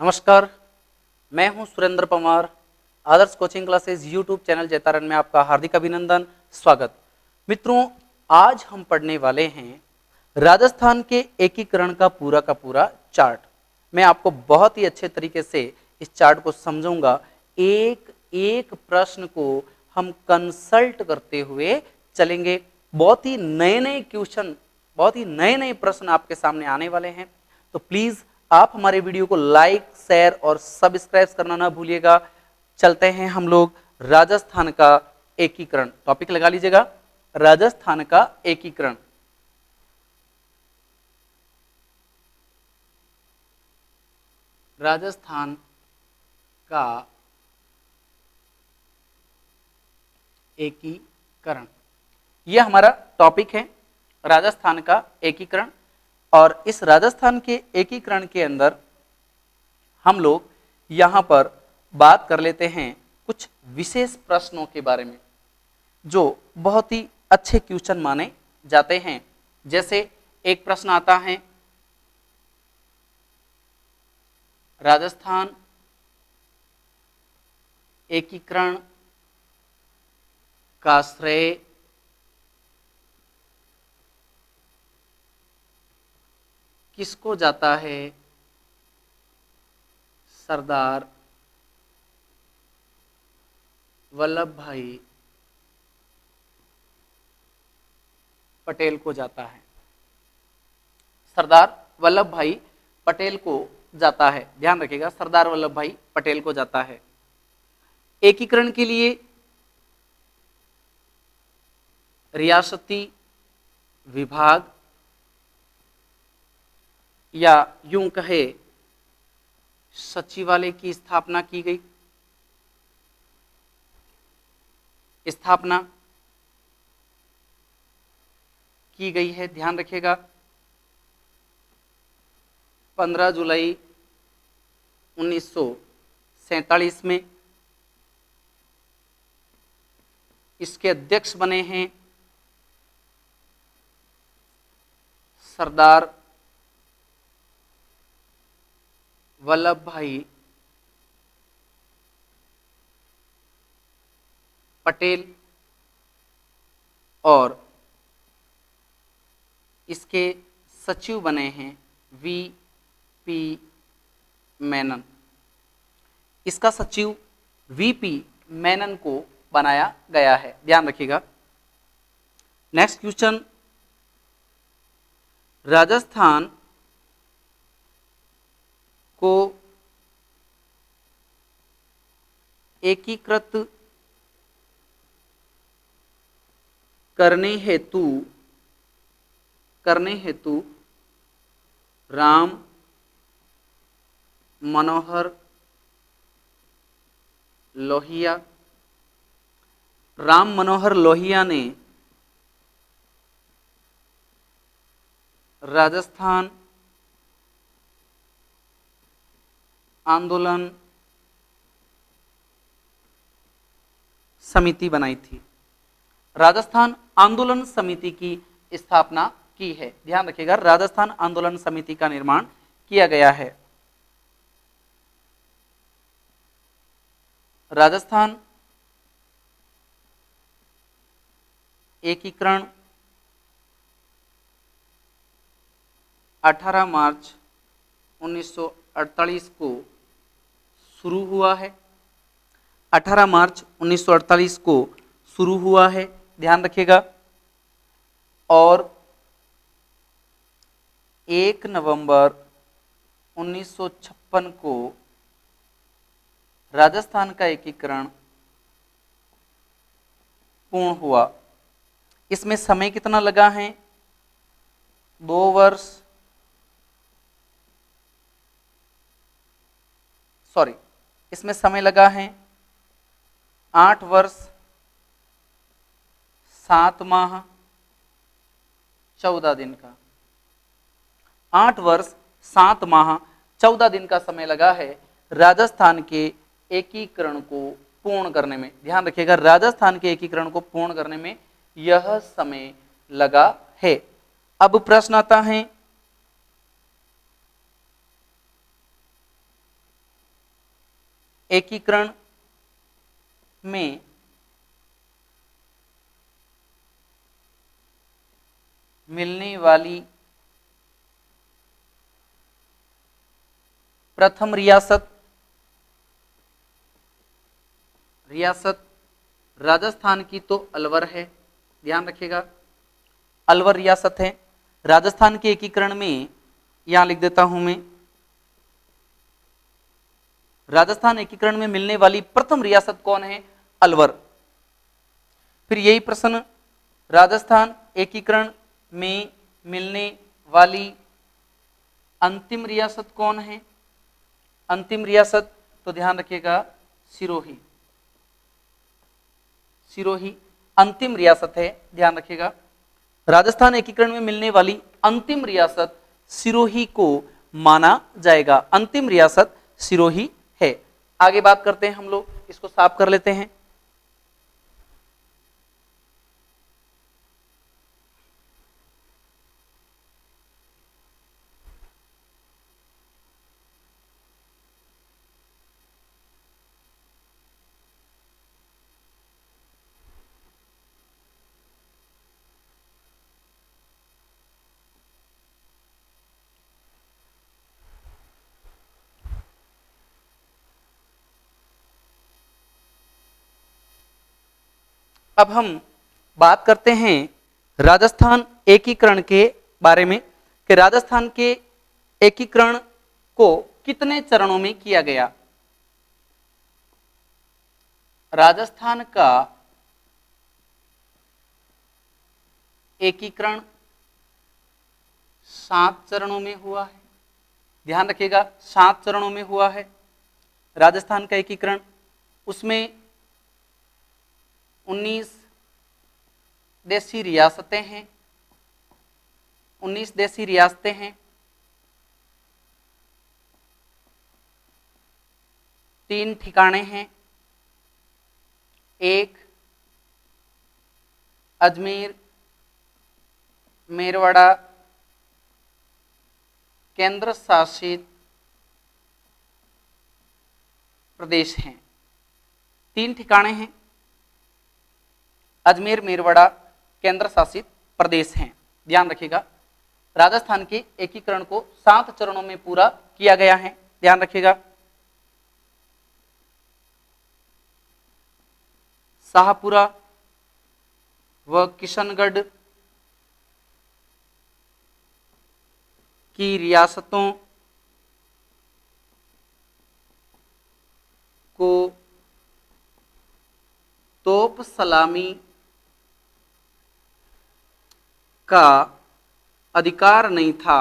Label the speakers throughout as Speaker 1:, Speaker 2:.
Speaker 1: नमस्कार, मैं हूं Surendra Pawar. Adarsh coaching classes YouTube channel Jaitaran में आपका हार्दिक अभिनंदन, स्वागत। मित्रों, आज हम पढ़ने वाले हैं राजस्थान के एकीकरण का पूरा चार्ट। मैं आपको बहुत ही अच्छे तरीके से इस चार्ट को समझाऊंगा। एक एक प्रश्न को हम कंसल्ट करते हुए चलेंगे। बहुत ही नए क्वेश्चन, बहुत ही नए प्रश्न आपके सामने आने वाले हैं। तो प्लीज आप हमारे वीडियो को लाइक, शेयर और सब्सक्राइब करना ना भूलिएगा। चलते हैं हम लोग राजस्थान का एकीकरण। टॉपिक लगा लीजिएगा, राजस्थान का एकीकरण। राजस्थान का एकीकरण, यह हमारा टॉपिक है, राजस्थान का एकीकरण। और इस राजस्थान के एकीकरण के अंदर हम लोग यहां पर बात कर लेते हैं कुछ विशेष प्रश्नों के बारे में जो बहुत ही अच्छे क्वेश्चन माने जाते हैं। जैसे एक प्रश्न आता है, राजस्थान एकीकरण का श्रेय किसको जाता है? सरदार वल्लभ भाई पटेल को जाता है। सरदार वल्लभ भाई पटेल को जाता है। ध्यान रखिएगा, सरदार वल्लभ भाई पटेल को जाता है। एकीकरण के लिए रियासती विभाग या यूं कहे सचिवालय की स्थापना की गई। स्थापना की गई है, ध्यान रखिएगा, 15 जुलाई 1947 में। इसके अध्यक्ष बने हैं सरदार वल्लभ भाई पटेल और इसके सचिव बने हैं वीपी मेनन। इसका सचिव वीपी मेनन को बनाया गया है, ध्यान रखिएगा। नेक्स्ट क्वेश्चन, राजस्थान को एकीकृत करने हेतु राम मनोहर लोहिया ने राजस्थान आंदोलन समिति बनाई थी। राजस्थान आंदोलन समिति की स्थापना की है। ध्यान रखिएगा, राजस्थान आंदोलन समिति का निर्माण किया गया है। राजस्थान एकीकरण 18 मार्च 1948 को शुरू हुआ है। 18 मार्च 1948 को शुरू हुआ है, ध्यान रखिएगा। और 1 नवंबर 1956 को राजस्थान का एकीकरण पूर्ण हुआ। इसमें समय कितना लगा है? 2 वर्ष, सॉरी, इसमें समय लगा है 8 वर्ष 7 माह 14 दिन का। 8 वर्ष 7 माह 14 दिन का समय लगा है राजस्थान के एकीकरण को पूर्ण करने में। ध्यान रखिएगा, राजस्थान के एकीकरण को पूर्ण करने में यह समय लगा है। अब प्रश्न आता है, एकीकरण में मिलने वाली प्रथम रियासत राजस्थान की तो अलवर है, ध्यान रखिएगा, अलवर रियासत है। राजस्थान के एकीकरण में, यहां लिख देता हूं मैं, राजस्थान एकीकरण में मिलने वाली प्रथम रियासत कौन है? अलवर। फिर यही प्रश्न, राजस्थान एकीकरण में मिलने वाली अंतिम रियासत कौन है? अंतिम रियासत, तो ध्यान रखिएगा, सिरोही। सिरोही अंतिम रियासत है, ध्यान रखिएगा। राजस्थान एकीकरण में मिलने वाली अंतिम रियासत सिरोही को माना जाएगा, अंतिम रियासत सिरोही है। आगे बात करते हैं हम लोग, इसको साफ कर लेते हैं। अब हम बात करते हैं राजस्थान एकीकरण के बारे में, कि राजस्थान के एकीकरण को कितने चरणों में किया गया। राजस्थान का एकीकरण 7 चरणों में हुआ है, ध्यान रखिएगा, 7 चरणों में हुआ है राजस्थान का एकीकरण। उसमें 19 देशी रियासतें हैं, 19 देशी रियासतें हैं, 3 ठिकाने हैं, एक अजमेर मेरवाड़ा केंद्र शासित प्रदेश हैं। 3 ठिकाने हैं, अजमेर मेरवाड़ा केंद्र शासित प्रदेश हैं, ध्यान रखिएगा। राजस्थान के एकीकरण को 7 चरणों में पूरा किया गया है, ध्यान रखिएगा। शाहपुरा व किशनगढ़ की रियासतों को तोप सलामी का अधिकार नहीं था।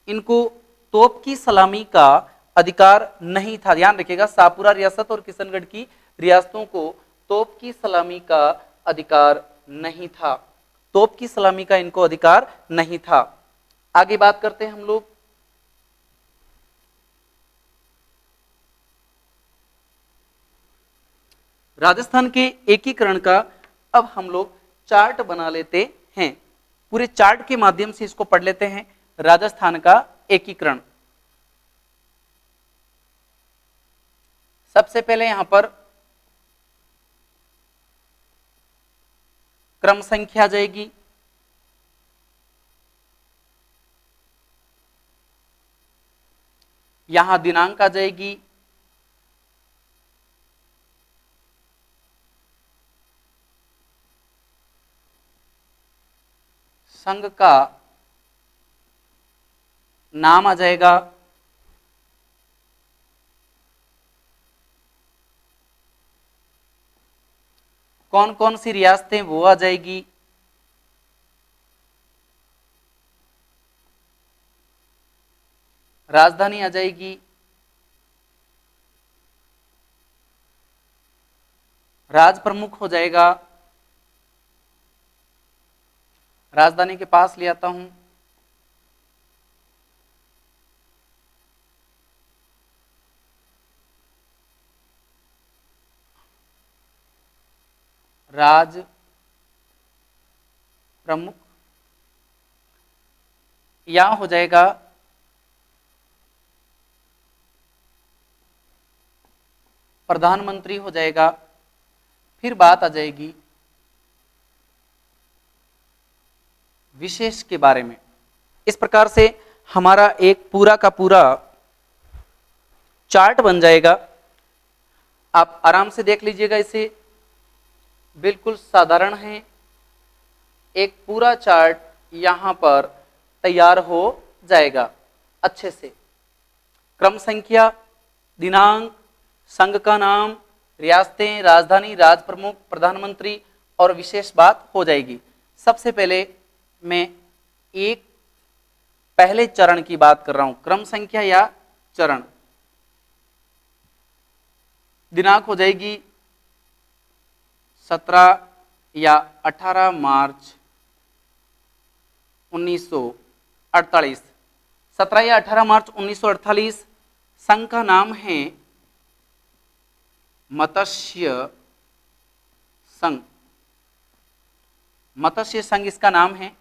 Speaker 1: इनको तोप की सलामी का अधिकार नहीं था, ध्यान रखिएगा। शाहपुरा रियासत और किशनगढ़ की रियासतों को तोप की सलामी का अधिकार नहीं था, तोप की सलामी का इनको अधिकार नहीं था। आगे बात करते हैं हम लोग, राजस्थान के एकीकरण का। अब हम लोग चार्ट बना लेते हैं, पूरे चार्ट के माध्यम से इसको पढ़ लेते हैं। राजस्थान का एकीकरण, सबसे पहले यहां पर क्रम संख्या जाएगी, यहां दिनांक आ जाएगी, संघ का नाम आ जाएगा, कौन कौन सी रियासतें वो आ जाएगी, राजधानी आ जाएगी, राज प्रमुख हो जाएगा, राजधानी के पास ले आता हूं, राज प्रमुख, यहां हो जाएगा प्रधानमंत्री हो जाएगा। फिर बात आ जाएगी विशेष के बारे में। इस प्रकार से हमारा एक पूरा का पूरा चार्ट बन जाएगा। आप आराम से देख लीजिएगा, इसे बिल्कुल साधारण है। एक पूरा चार्ट यहां पर तैयार हो जाएगा अच्छे से। क्रम संख्या, दिनांक, संघ का नाम, रियासतें, राजधानी, राज प्रमुख, प्रधानमंत्री और विशेष बात हो जाएगी। सबसे पहले मैं एक पहले चरण की बात कर रहा हूं, क्रम संख्या या चरण। दिनांक हो जाएगी 17 या 18 मार्च 1948। 17 या 18 मार्च 1948। संघ का नाम है मत्स्य संघ। मत्स्य संघ इसका नाम है।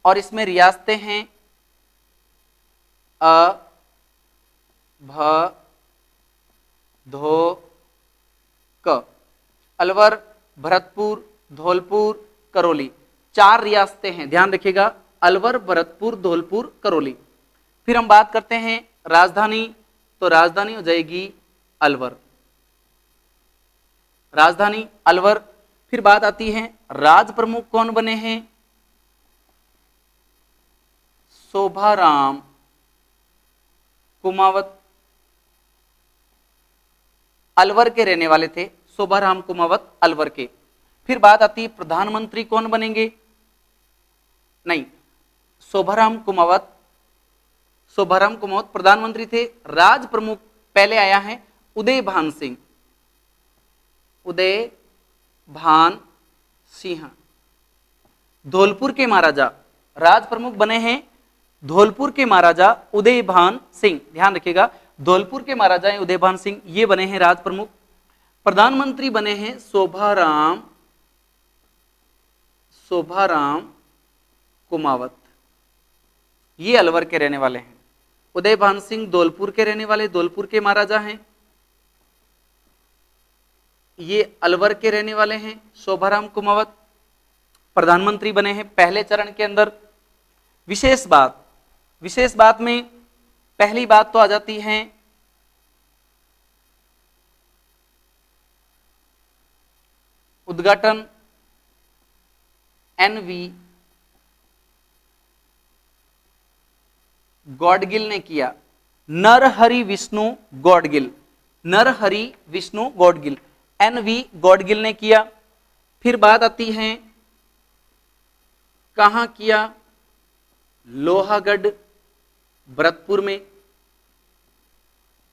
Speaker 1: और इसमें रियासतें हैं अ, भ, धो, क। अलवर, भरतपुर, धौलपुर, करौली, 4 रियासतें हैं, ध्यान रखिएगा। अलवर, भरतपुर, धौलपुर, करौली। फिर हम बात करते हैं राजधानी, तो राजधानी हो जाएगी अलवर, राजधानी अलवर। फिर बात आती है राज प्रमुख कौन बने हैं? शोभाराम कुमावत, अलवर के रहने वाले थे शोभाराम कुमावत, अलवर के। फिर बात आती है प्रधानमंत्री कौन बनेंगे? नहीं, शोभाराम कुमावत प्रधानमंत्री थे। राज प्रमुख पहले आया है उदय भान सिंह, उदय भान सिंह। धौलपुर के महाराजा राज प्रमुख बने हैं, धौलपुर के महाराजा उदय भान सिंह, ध्यान रखिएगा। धौलपुर के महाराजा हैं उदय भान सिंह, ये बने हैं राज प्रमुख। प्रधानमंत्री बने हैं शोभाराम कुमावत, ये अलवर के रहने वाले हैं। उदय भान सिंह धौलपुर के रहने वाले, धौलपुर के महाराजा हैं। ये अलवर के रहने वाले हैं शोभाराम कुमावत, प्रधानमंत्री बने हैं पहले चरण के अंदर। विशेष बात में पहली बात तो आ जाती है उद्घाटन एनवी गॉडगिल ने किया। नरहरि विष्णु गॉडगिल, नरहरि विष्णु गॉडगिल, एनवी गॉडगिल ने किया। फिर बात आती है कहां किया? लोहागढ़ भरतपुर में,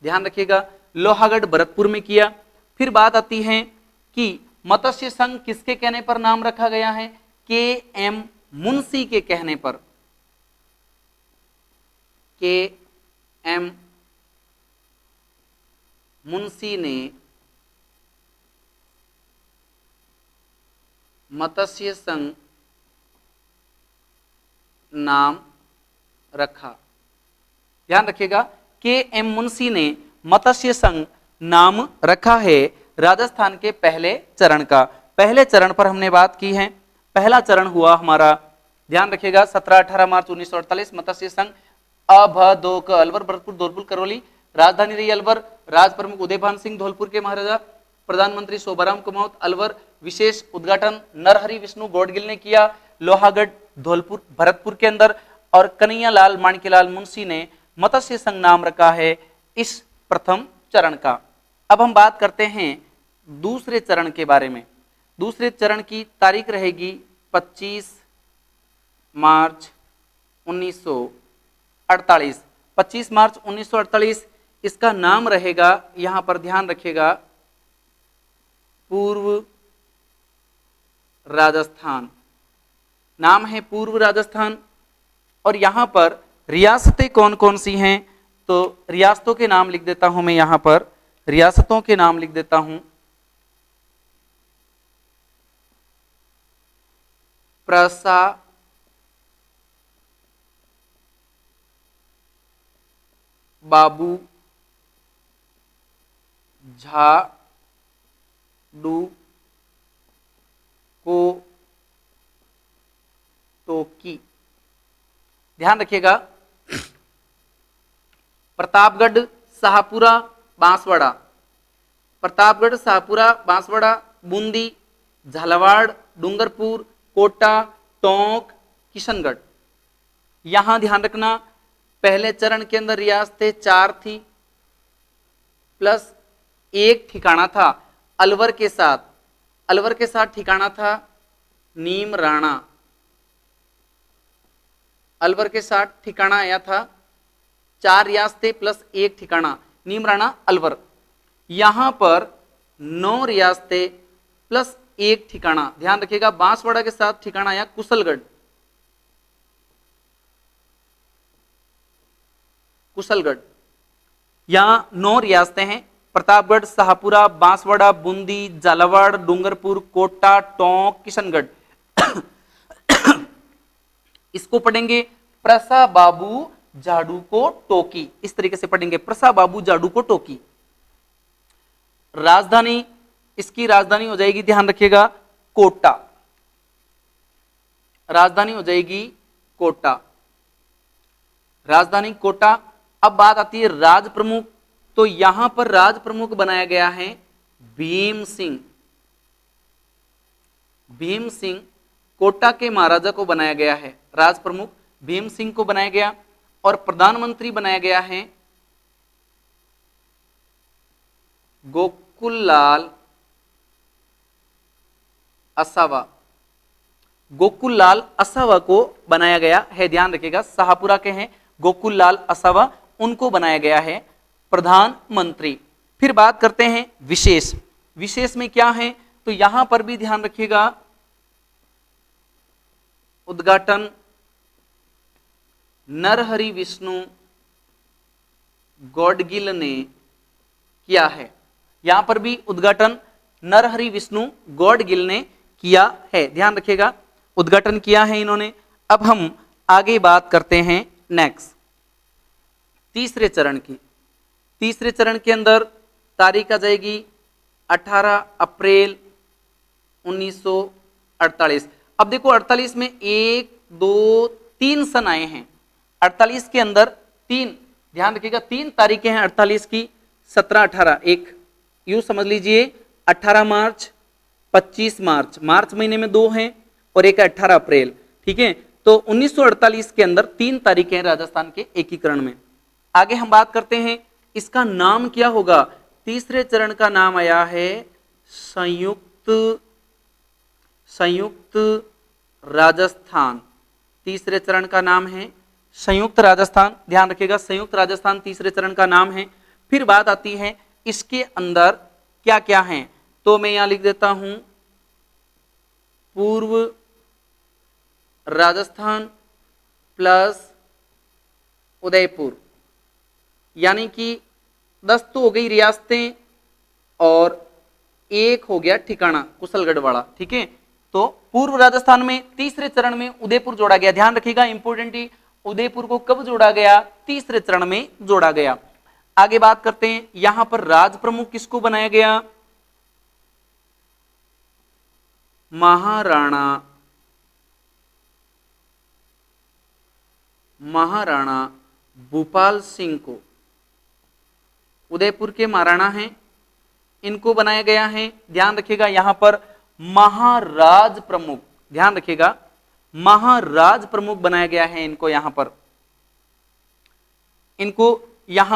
Speaker 1: ध्यान रखिएगा, लोहागढ़ भरतपुर में किया। फिर बात आती है कि मत्स्य संघ किसके कहने पर नाम रखा गया है? के एम मुंशी के कहने पर, के एम मुंशी ने मत्स्य संघ नाम रखा। ध्यान रखिएगा, के एम मुंशी ने मत्स्य संघ नाम रखा है राजस्थान के पहले चरण का। पहले चरण पर हमने बात की है। पहला चरण हुआ हमारा, ध्यान रखिएगा, 17-18 मार्च 1948। मत्स्य संघ अ, भ, दो, क, अलवर, भरतपुर, धौलपुर, करौली। राजधानी रही अलवर, राज प्रमुख उदय भान सिंह धौलपुर के महाराजा, प्रधानमंत्री शोभाराम कुमावत अलवर। विशेष उद्घाटन नरहरि विष्णु गॉडगिल ने किया लोहागढ़ धौलपुर भरतपुर के अंदर। और कन्हैया लाल माणिक्यलाल मुंशी ने मत्स्य संघ नाम रखा है इस प्रथम चरण का। अब हम बात करते हैं दूसरे चरण के बारे में। दूसरे चरण की तारीख रहेगी 25 मार्च 1948। 25 मार्च 1948 इसका नाम रहेगा, यहां पर ध्यान रखिएगा, पूर्व राजस्थान। नाम है पूर्व राजस्थान। और यहां पर रियासतें कौन कौन सी हैं? तो रियासतों के नाम लिख देता हूं मैं, यहां पर रियासतों के नाम लिख देता हूं। प्रसा, बाबू, झा, डू को टोकी। ध्यान रखिएगा, प्रतापगढ़, शाहपुरा, बांसवाड़ा, प्रतापगढ़, शाहपुरा, बांसवाड़ा, बूंदी, झालावाड़, डूंगरपुर, कोटा, टोंक, किशनगढ़। यहां ध्यान रखना, पहले चरण के अंदर रियासतें 4 थी प्लस एक ठिकाना था अलवर के साथ। अलवर के साथ ठिकाना था नीमराणा। अलवर के साथ ठिकाना आया था 4 रियासतें प्लस एक ठिकाना, नीमराणा, अलवर। यहां पर 9 रियासतें प्लस एक ठिकाना। ध्यान रखिएगा, बांसवाड़ा के साथ ठिकाना आया कुशलगढ़। कुशलगढ़, यहां 9 रियासतें हैं, प्रतापगढ़, शाहपुरा, बांसवाड़ा, बूंदी, झालावाड़, डूंगरपुर, कोटा, टोंक, किशनगढ़। इसको पढ़ेंगे प्रसा बाबू जाडू को टोकी, इस तरीके से पढ़ेंगे, प्रसा बाबू जाडू को टोकी। राजधानी, इसकी राजधानी हो जाएगी, ध्यान रखिएगा, कोटा। राजधानी हो जाएगी कोटा, राजधानी कोटा। अब बात आती है राज प्रमुख, तो यहां पर राज प्रमुख बनाया गया है भीम सिंह। भीम सिंह, कोटा के महाराजा को बनाया गया है राज प्रमुख, भीम सिंह को बनाया गया। और प्रधानमंत्री बनाया गया है गोकुललाल असावा। गोकुललाल असावा को बनाया गया है, ध्यान रखिएगा, शाहपुरा के हैं गोकुललाल असावा, उनको बनाया गया है प्रधानमंत्री। फिर बात करते हैं विशेष। विशेष में क्या है, तो यहां पर भी ध्यान रखिएगा, उद्घाटन नरहरि विष्णु गौडगिल ने किया है। यहां पर भी उद्घाटन नरहरि विष्णु गौडगिल ने किया है, ध्यान रखिएगा, उद्घाटन किया है इन्होंने। अब हम आगे बात करते हैं नेक्स्ट तीसरे चरण की। तीसरे चरण के अंदर तारीख आ जाएगी 18 अप्रैल 1948। अब देखो 48 में 1 2 3 सन आए हैं, 48 के अंदर 3, ध्यान रखिएगा 3 तारीखें हैं 48 की, 17 18, एक यूं समझ लीजिए 18 मार्च 25 मार्च, मार्च महीने में 2 हैं और एक 18 अप्रैल, ठीक है। तो 1948 के अंदर 3 तारीखें हैं राजस्थान के एकीकरण में। आगे हम बात करते हैं इसका नाम क्या होगा। तीसरे चरण का नाम आया है संयुक्त राजस्थान। तीसरे चरण का नाम है संयुक्त राजस्थान, ध्यान रखिएगा, संयुक्त राजस्थान तीसरे चरण का नाम है। फिर बात आती है इसके अंदर क्या क्या है, तो मैं यहां लिख देता हूं पूर्व राजस्थान प्लस उदयपुर, यानी कि 10 तो हो गई रियासतें और एक हो गया ठिकाना कुशलगढ़ वाला, ठीक है। तो पूर्व राजस्थान में तीसरे चरण में उदयपुर जोड़ा गया, ध्यान रखिएगा इंपोर्टेंट ही, उदयपुर को कब जोड़ा गया, तीसरे चरण में जोड़ा गया। आगे बात करते हैं यहां पर राज प्रमुख किसको बनाया गया, महाराणा भूपाल सिंह को, उदयपुर के महाराणा हैं, इनको बनाया गया है। ध्यान रखिएगा यहां पर महाराज प्रमुख, ध्यान रखिएगा महाराज प्रमुख बनाया गया है इनको, यहां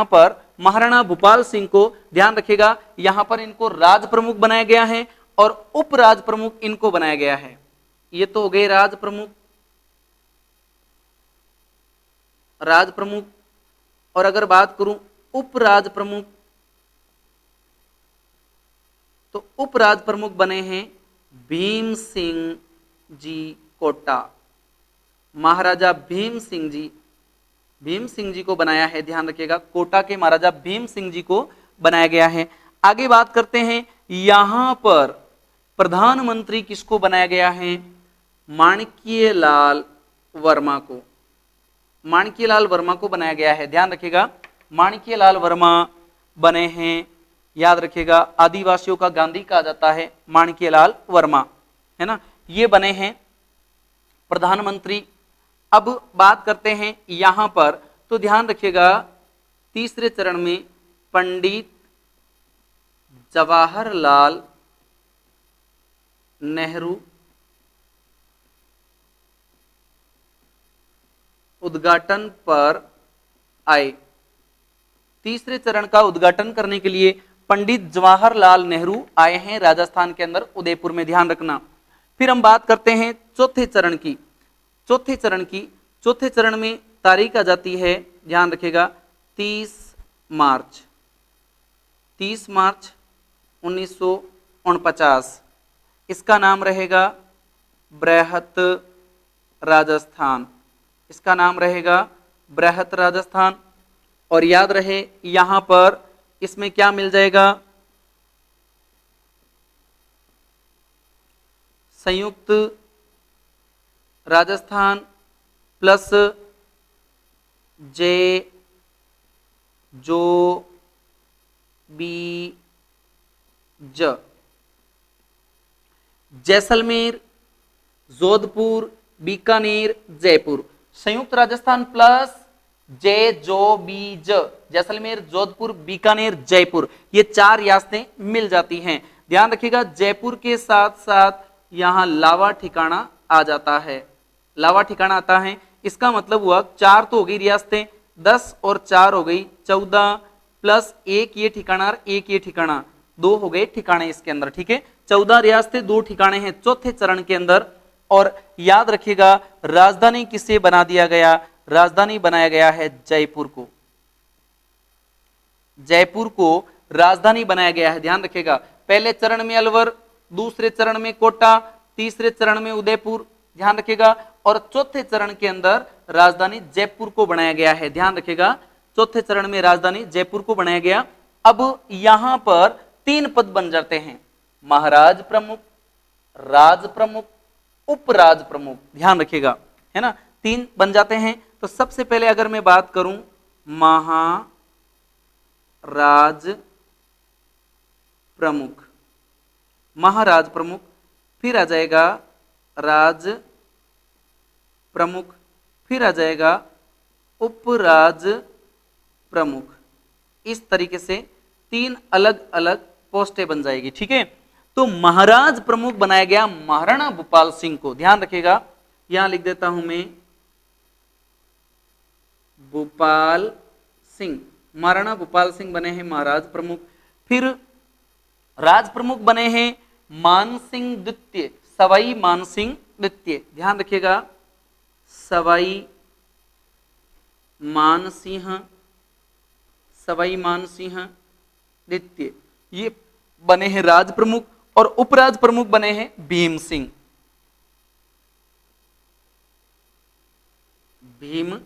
Speaker 1: पर महाराणा भूपाल सिंह को, ध्यान रखिएगा यहां पर इनको राज प्रमुख बनाया गया है और उपराज प्रमुख इनको बनाया गया है। ये तो हो गए राज प्रमुख। और अगर बात करूं उपराज प्रमुख, तो उपराज प्रमुख बने हैं भीम सिंह जी कोटा। महाराजा भीम सिंह जी को बनाया है, ध्यान रखिएगा कोटा के महाराजा भीम सिंह जी को बनाया गया है। आगे बात करते हैं यहां पर प्रधानमंत्री किसको बनाया गया है, माणिक्यलाल वर्मा को, माणिक्यलाल वर्मा को बनाया गया है। ध्यान रखिएगा माणिक्यलाल वर्मा बने हैं याद रखिएगा आदिवासियों का गांधी कहा जाता है माणिक्यलाल वर्मा, है ना। ये बने हैं प्रधानमंत्री। अब बात करते हैं यहां पर, तो ध्यान रखिएगा तीसरे चरण में पंडित जवाहरलाल नेहरू उद्घाटन पर आए। तीसरे चरण का उद्घाटन करने के लिए पंडित जवाहरलाल नेहरू आए हैं राजस्थान के अंदर उदयपुर में, ध्यान रखना। फिर हम बात करते हैं चौथे चरण की। चौथे चरण में तारीख आ जाती है, ध्यान रखिएगा 30 मार्च 1949। इसका नाम रहेगा बृहत राजस्थान, इसका नाम रहेगा बृहत राजस्थान। और याद रहे यहां पर इसमें क्या मिल जाएगा, संयुक्त राजस्थान प्लस जे जो बी ज, जैसलमेर, जोधपुर, बीकानेर, जयपुर। संयुक्त राजस्थान प्लस जे जो बी ज, जैसलमेर, जोधपुर, बीकानेर, जयपुर, ये 4 रियासतें मिल जाती हैं। ध्यान रखिएगा जयपुर के साथ साथ यहां लावा ठिकाना आ जाता है, लावा ठिकाना आता है। इसका मतलब हुआ 4 तो हो गई रियासतें, 10 और 4 हो गई 14, प्लस 1 ये ठिकाना और 1 ये ठिकाना, 2 हो गए ठिकाने इसके अंदर, ठीक है। 14 रियासतें 2 ठिकाने हैं चौथे चरण के अंदर। और याद रखिएगा राजधानी किसे बना दिया गया, राजधानी बनाया गया है जयपुर को, जयपुर को राजधानी बनाया गया है। ध्यान रखिएगा पहले चरण में अलवर, दूसरे चरण में कोटा, तीसरे चरण में उदयपुर, ध्यान रखिएगा। और चौथे चरण के अंदर राजधानी जयपुर को बनाया गया है, ध्यान रखिएगा चौथे चरण में राजधानी जयपुर को बनाया गया। अब यहां पर 3 पद बन जाते हैं, महाराज प्रमुख, राज प्रमुख, उपराज प्रमुख, ध्यान रखिएगा, है ना, 3 बन जाते हैं। तो सबसे पहले अगर मैं बात करूं महाराज प्रमुख, महाराज प्रमुख, फिर आ जाएगा राज प्रमुख, फिर आ जाएगा उपराज प्रमुख। इस तरीके से 3 अलग अलग पोस्टें बन जाएगी, ठीक है। तो महाराज प्रमुख बनाया गया महाराणा भूपाल सिंह को, ध्यान रखिएगा यहां लिख देता हूं मैं भूपाल सिंह, महाराणा भूपाल सिंह बने हैं महाराज प्रमुख। फिर राज प्रमुख बने हैं मानसिंह द्वितीय, सवाई मानसिंह द्वितीय, ध्यान रखिएगा सवाई मानसिंह, सवाई मानसिंह द्वितीय, ये बने हैं राज प्रमुख। और उपराज प्रमुख बने हैं भीम सिंह, भीम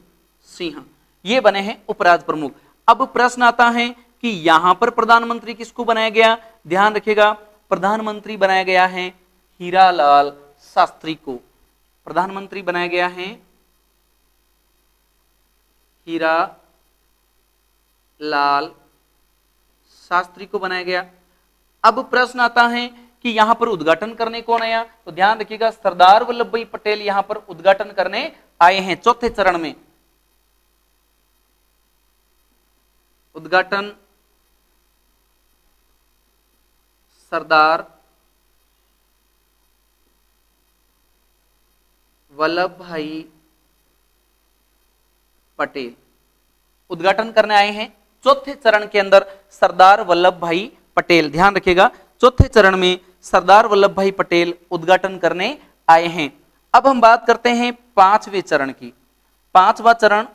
Speaker 1: सिंह, ये बने हैं उपराज प्रमुख। अब प्रश्न आता है कि यहां पर प्रधानमंत्री किसको बनाया गया, ध्यान रखिएगा प्रधानमंत्री बनाया गया है हीरालाल शास्त्री को, प्रधानमंत्री बनाया गया है हीरालाल शास्त्री को बनाया गया। अब प्रश्न आता है कि यहां पर उद्घाटन करने कौन आया, तो ध्यान रखिएगा सरदार वल्लभ भाई पटेल यहां पर उद्घाटन करने आए हैं चौथे चरण में। उद्घाटन सरदार वल्लभ भाई पटेल उद्घाटन करने आए हैं चौथे चरण के अंदर, सरदार वल्लभ भाई पटेल, ध्यान रखिएगा चौथे चरण में सरदार वल्लभ भाई पटेल उद्घाटन करने आए हैं। अब हम बात करते हैं 5वें चरण की। 5वां चरण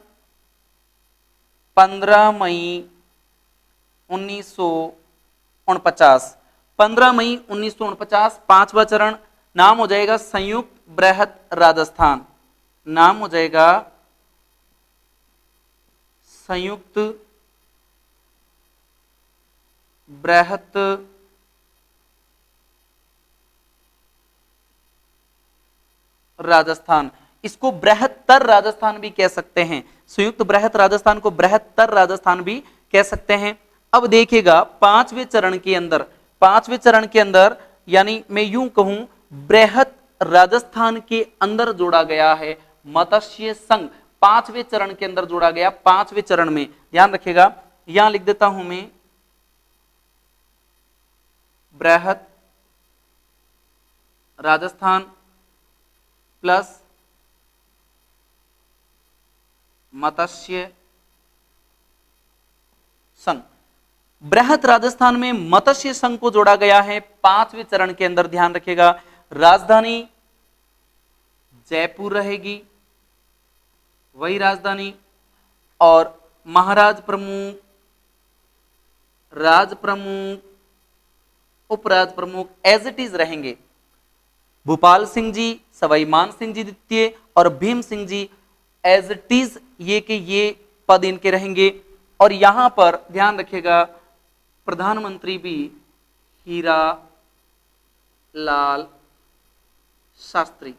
Speaker 1: 15 मई 1949, 15 मई 1949 5वां चरण, नाम हो जाएगा संयुक्त बृहत राजस्थान, नाम हो जाएगा संयुक्त बृहत राजस्थान। इसको बृहत्तर राजस्थान भी कह सकते हैं, संयुक्त बृहत राजस्थान को बृहत्तर राजस्थान भी कह सकते हैं। अब देखिएगा पांचवें चरण के अंदर यानी मैं यूं कहूं बृहत राजस्थान के अंदर जोड़ा गया है मत्स्य संघ। पांचवें चरण के अंदर जोड़ा गया, पांचवें चरण में ध्यान रखिएगा, यहां लिख देता हूं मैं बृहत राजस्थान प्लस मत्स्य संघ। बृहत राजस्थान में मत्स्य संघ को जोड़ा गया है पांचवें चरण के अंदर। ध्यान रखिएगा, राजधानी जयपुर रहेगी, वही राजधानी, और महाराज प्रमुख, राज प्रमुख, उपराज प्रमुख एज इट इज रहेंगे। भूपाल सिंह जी, सवाई मान सिंह जी द्वितीय और Bhim Singh ji as it is ये के ये पद इनके रहेंगे। और यहां पर ध्यान रखिएगा प्रधानमंत्री भी हीरा लाल शास्त्री,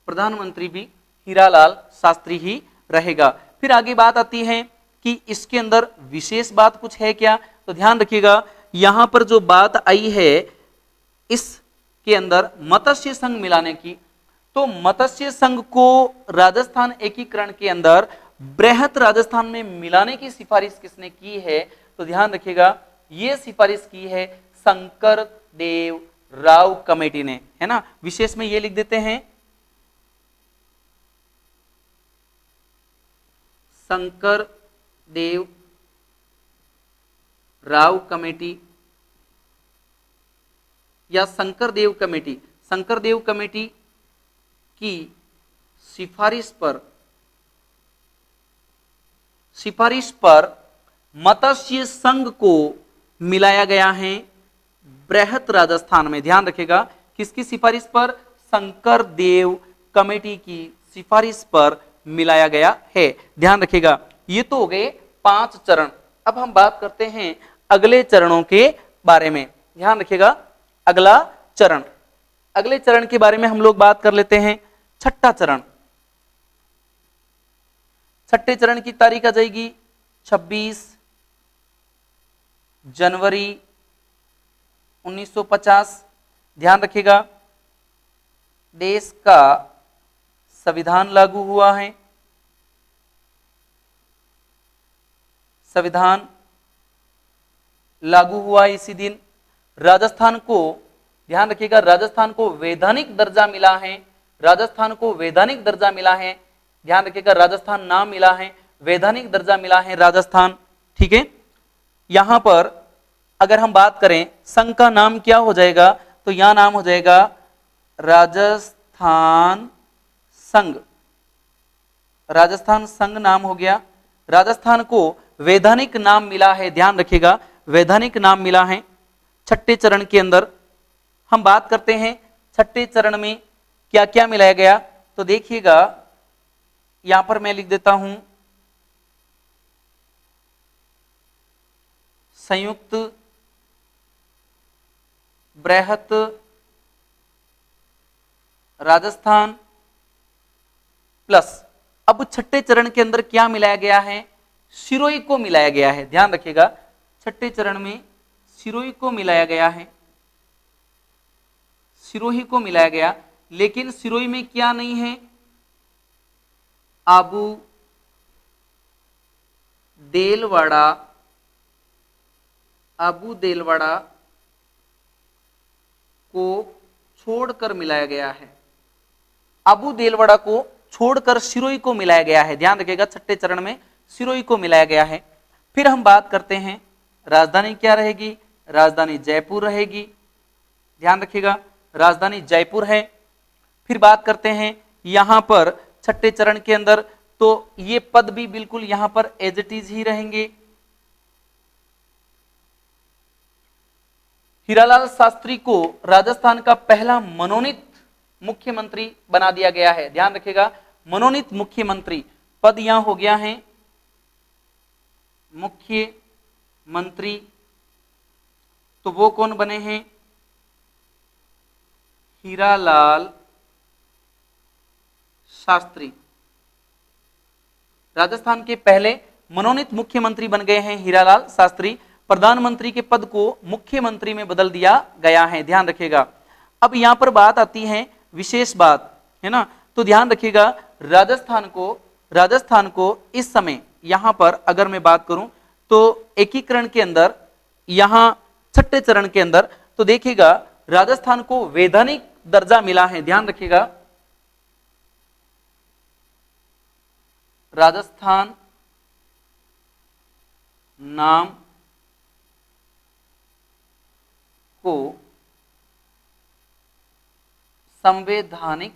Speaker 1: प्रधानमंत्री भी हीरालाल शास्त्री ही रहेगा। फिर आगे बात आती है कि इसके अंदर विशेष बात कुछ है क्या, तो ध्यान रखिएगा यहां पर जो बात आई है इसके अंदर मत्स्य संघ मिलाने की, तो मत्स्य संघ को राजस्थान एकीकरण के अंदर बृहत राजस्थान में मिलाने की सिफारिश किसने की है, तो ध्यान रखिएगा यह सिफारिश की है शंकर देव राव कमेटी ने, है ना। विशेष में ये लिख देते हैं शंकर देव राव कमेटी या शंकर देव कमेटी। शंकर देव कमेटी की सिफारिश पर मत्स्य संघ को मिलाया गया है बृहत राजस्थान में। ध्यान रखिएगा किसकी सिफारिश पर, शंकर देव कमेटी की सिफारिश पर मिलाया गया है। ध्यान रखिएगा ये तो हो गए 5 चरण। अब हम बात करते हैं अगले चरणों के बारे में। ध्यान रखिएगा अगला चरण, अगले चरण के बारे में हम लोग बात कर लेते हैं। छठा चरण, छठे चरण की तारीख आ जाएगी 26 जनवरी 1950। ध्यान रखिएगा देश का संविधान लागू हुआ है, संविधान लागू हुआ इसी दिन। राजस्थान को, ध्यान रखिएगा राजस्थान को वैधानिक दर्जा मिला है, राजस्थान को वैधानिक दर्जा मिला है। ध्यान रखिएगा राजस्थान नाम मिला है, वैधानिक दर्जा मिला है राजस्थान, ठीक है। यहां पर अगर हम बात करें संघ का नाम क्या हो जाएगा, तो यहां नाम हो जाएगा राजस्थान संघ, राजस्थान संघ नाम हो गया। राजस्थान को वैधानिक नाम मिला है, ध्यान रखिएगा वैधानिक नाम मिला है। छठे चरण के अंदर हम बात करते हैं छठे चरण में क्या क्या मिलाया गया, तो देखिएगा यहां पर मैं लिख देता हूं संयुक्त बृहत राजस्थान प्लस, अब छठे चरण के अंदर क्या मिलाया गया है, सिरोही को मिलाया गया है। ध्यान रखिएगा छठे चरण में सिरोही को मिलाया गया है, सिरोही को मिलाया गया, लेकिन सिरोही में क्या नहीं है, आबू देलवाड़ा, आबू देलवाड़ा को छोड़कर मिलाया गया है, आबू देलवाड़ा को छोड़कर सिरोही को मिलाया गया है। ध्यान रखिएगा छठे चरण में सिरोही को मिलाया गया है। फिर हम बात करते हैं राजधानी क्या रहेगी, राजधानी जयपुर रहेगी। ध्यान रखिएगा राजधानी जयपुर है। फिर बात करते हैं यहां पर छठे चरण के अंदर, तो ये पद भी बिल्कुल यहां पर एज इट इज ही रहेंगे। हीरालाल शास्त्री को राजस्थान का पहला मनोनीत मुख्यमंत्री बना दिया गया है। ध्यान रखिएगा मनोनीत मुख्यमंत्री पद यहां हो गया है मुख्यमंत्री, तो वो कौन बने हैं, हीरालाल शास्त्री। राजस्थान के पहले मनोनीत मुख्यमंत्री बन गए हैं हीरालाल शास्त्री। प्रधानमंत्री के पद को मुख्यमंत्री में बदल दिया गया है, ध्यान रखिएगा। अब यहां पर बात आती है विशेष बात, है ना, तो ध्यान रखिएगा। राजस्थान को इस समय यहां पर अगर मैं बात करूं तो एकीकरण के अंदर, यहां छठे चरण के अंदर, तो देखिएगा राजस्थान को वैधानिक दर्जा मिला है, ध्यान रखिएगा। राजस्थान नाम को संवैधानिक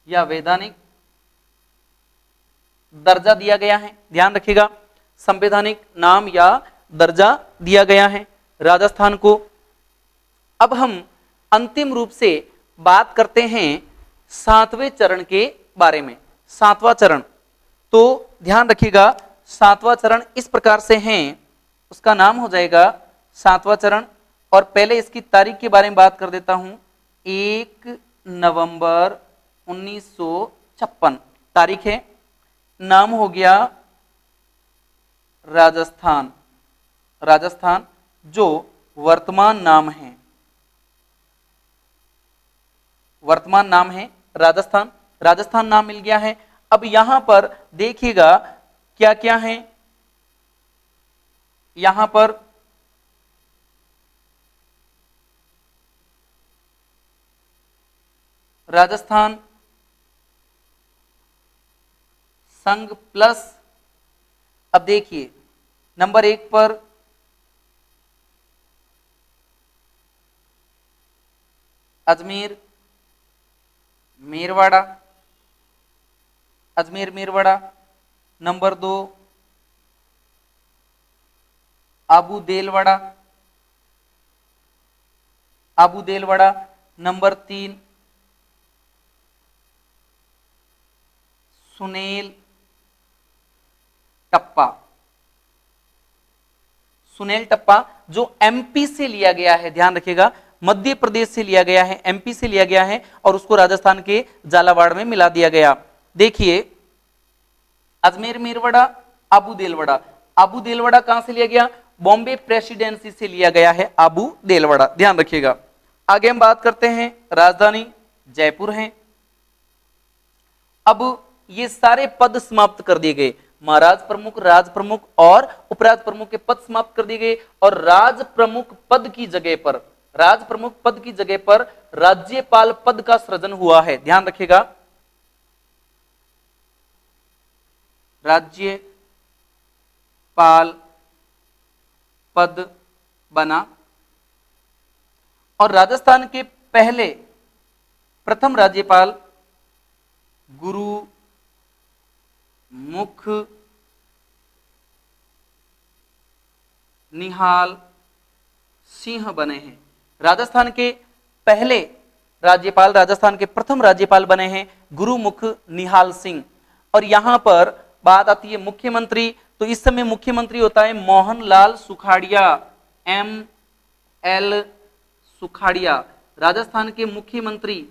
Speaker 1: या वैधानिक दर्जा दिया गया है, ध्यान रखिएगा। संवैधानिक नाम या दर्जा दिया गया है राजस्थान को। अब हम अंतिम रूप से बात करते हैं 7वें चरण के बारे में। 7वां चरण, तो ध्यान रखिएगा 7वां चरण इस प्रकार से है, उसका नाम हो जाएगा 7वां चरण। और पहले इसकी तारीख के बारे में बात कर देता हूं, 1 नवंबर 1956 तारीख है। नाम हो गया राजस्थान, राजस्थान जो वर्तमान नाम है, वर्तमान नाम है राजस्थान, राजस्थान नाम मिल गया है। अब यहां पर देखिएगा क्या क्या है, यहां पर राजस्थान संघ प्लस, अब देखिए नंबर 1 पर अजमेर मेरवाड़ा, अजमेर मेरवाड़ा। नंबर 2 आबू देलवाड़ा, आबू देलवाड़ा। नंबर 3 सुनेल टप्पा, सुनेल टप्पा जो एमपी से लिया गया है, ध्यान रखिएगा, मध्य प्रदेश से लिया गया है, एमपी से लिया गया है और उसको राजस्थान के झालावाड़ में मिला दिया गया। देखिए अजमेर मेरवाड़ा, आबू देलवाड़ा, आबू देलवाड़ा कहां से लिया गया, बॉम्बे प्रेसिडेंसी से लिया गया है आबू देलवाड़ा, ध्यान रखिएगा। आगे हम बात करते हैं, राजधानी जयपुर है। अब ये सारे पद समाप्त कर दिए गए, महाराज प्रमुख, राज प्रमुख और उपराज प्रमुख के पद समाप्त कर दिए गए और राज प्रमुख पद की जगह पर, राज प्रमुख पद की जगह पर राज्यपाल पद का सृजन हुआ है, ध्यान रखिएगा। राज्यपाल पद बना और राजस्थान के पहले प्रथम राज्यपाल गुरु मुख निहाल सिंह बने हैं। राजस्थान के पहले राज्यपाल, राजस्थान के प्रथम राज्यपाल बने हैं गुरुमुख निहाल सिंह। और यहां पर बात आती है मुख्यमंत्री, तो इस समय मुख्यमंत्री होता है मोहनलाल सुखाड़िया, ML सुखाड़िया, राजस्थान के मुख्यमंत्री,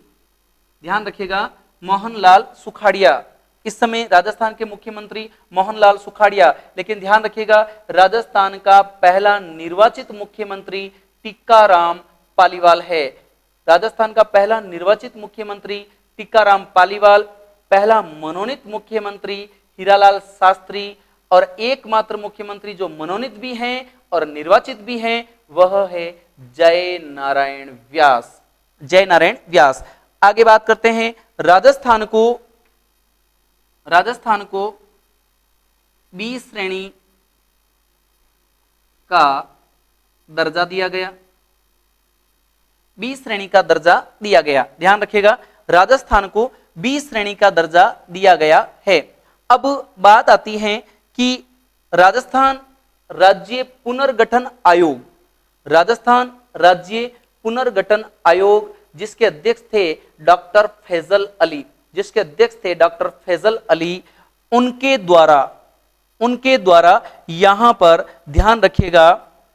Speaker 1: ध्यान रखिएगा मोहनलाल सुखाड़िया। इस समय राजस्थान के मुख्यमंत्री मोहनलाल सुखाड़िया। लेकिन ध्यान रखिएगा राजस्थान का पहला निर्वाचित मुख्यमंत्री टीकाराम पालीवाल है। राजस्थान का पहला निर्वाचित मुख्यमंत्री टीकाराम पालीवाल, पहला मनोनीत मुख्यमंत्री हीरालाल शास्त्री और एकमात्र मुख्यमंत्री जो मनोनीत भी हैं और निर्वाचित भी हैं वह है जय नारायण व्यास, जय नारायण व्यास। आगे बात करते हैं, राजस्थान को बी श्रेणी का दर्जा दिया गया, बी श्रेणी का दर्जा दिया गया, ध्यान रखिएगा राजस्थान को बी श्रेणी का दर्जा दिया गया है। अब बात आती है कि राजस्थान राज्य पुनर्गठन आयोग, राजस्थान राज्य पुनर्गठन आयोग जिसके अध्यक्ष थे डॉक्टर फैजल अली, जिसके अध्यक्ष थे डॉक्टर फैजल अली, उनके द्वारा यहां पर ध्यान रखिएगा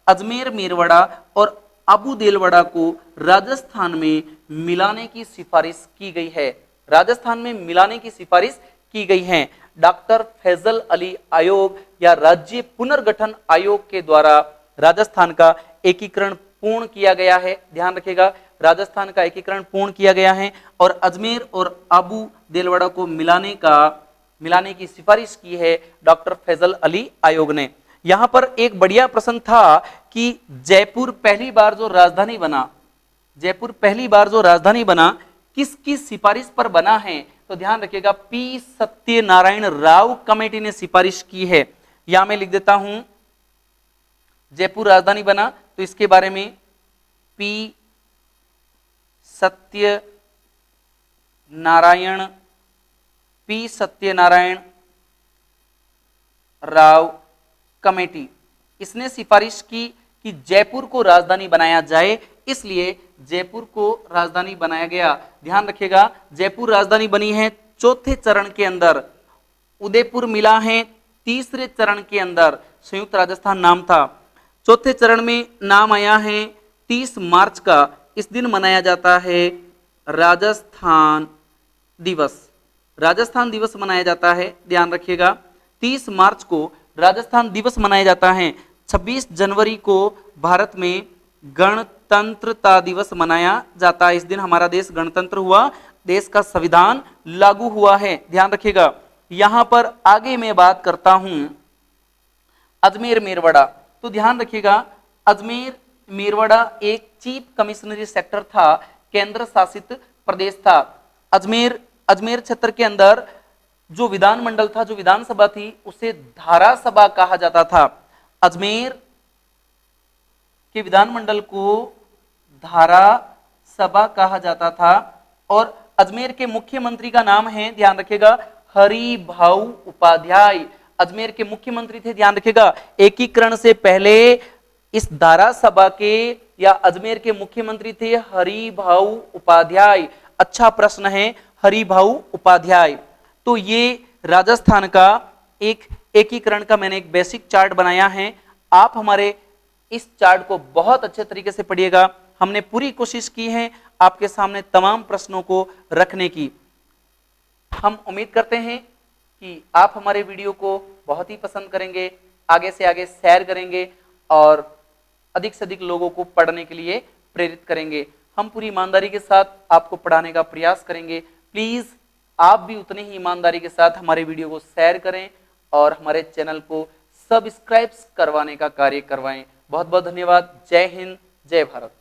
Speaker 1: अजमेर मेरवाड़ा और आबू देलवाड़ा को राजस्थान में मिलाने की सिफारिश की गई है, राजस्थान में मिलाने की सिफारिश की गई है। डॉक्टर फैजल अली आयोग या राज्य पुनर्गठन आयोग के द्वारा राजस्थान का एकीकरण पूर्ण किया गया है। ध्यान रखिएगा, राजस्थान का एकीकरण पूर्ण किया गया है और अजमेर और आबू देलवाड़ा को मिलाने की सिफारिश की है डॉक्टर फैजल अली आयोग ने। यहां पर एक बढ़िया प्रश्न था कि जयपुर पहली बार जो राजधानी बना किसकी सिफारिश पर बना है? तो ध्यान रखिएगा, पी सत्यनारायण राव कमेटी ने सिफारिश की है। यहां मैं लिख देता हूं, जयपुर राजधानी बना तो इसके बारे में पी सत्यनारायण राव कमेटी, इसने सिफारिश की कि जयपुर को राजधानी बनाया जाए, इसलिए जयपुर को राजधानी बनाया गया। ध्यान रखिएगा, जयपुर राजधानी बनी है चौथे चरण के अंदर, उदयपुर मिला है तीसरे चरण के अंदर, संयुक्त राजस्थान नाम था। चौथे चरण में नाम आया है 30 मार्च का, इस दिन मनाया जाता है राजस्थान दिवस मनाया जाता है। ध्यान रखिएगा, 30 मार्च को राजस्थान दिवस मनाया जाता है। 26 जनवरी को भारत में गणतंत्रता दिवस मनाया जाता है। इस दिन हमारा देश गणतंत्र हुआ, देश का संविधान लागू हुआ है। ध्यान रखिएगा, यहां पर आगे मैं बात करता हूं अजमेर मेरवाड़ा। तो ध्यान रखिएगा, अजमेर मेरवाड़ा एक चीफ कमिश्नरी सेक्टर था, केंद्र शासित प्रदेश था। अजमेर क्षेत्र के अंदर जो विधानमंडल था, जो विधानसभा थी, उसे धारा सभा कहा जाता था। अजमेर के विधानमंडल को धारा सभा कहा जाता था और अजमेर के मुख्यमंत्री का नाम है, ध्यान रखिएगा, हरिभाऊ उपाध्याय। अजमेर के मुख्यमंत्री थे, ध्यान रखिएगा, एकीकरण से पहले इस धारा सभा के या अजमेर के मुख्यमंत्री थे हरिभाऊ उपाध्याय। अच्छा प्रश्न है, हरिभाऊ उपाध्याय। तो ये राजस्थान का एक एकीकरण का मैंने एक बेसिक चार्ट बनाया है। आप हमारे इस चार्ट को बहुत अच्छे तरीके से पढ़िएगा। हमने पूरी कोशिश की है आपके सामने तमाम प्रश्नों को रखने की। हम उम्मीद करते हैं कि आप हमारे वीडियो को बहुत ही पसंद करेंगे, आगे से आगे शेयर करेंगे और अधिक से अधिक लोगों को पढ़ने के लिए प्रेरित करेंगे। हम पूरी ईमानदारी के साथ आपको पढ़ाने का प्रयास करेंगे। प्लीज आप भी उतनी ही ईमानदारी के साथ हमारे वीडियो को शेयर करें और हमारे चैनल को सब्सक्राइब करवाने का कार्य करवाएं। बहुत बहुत धन्यवाद। जय हिंद, जय भारत।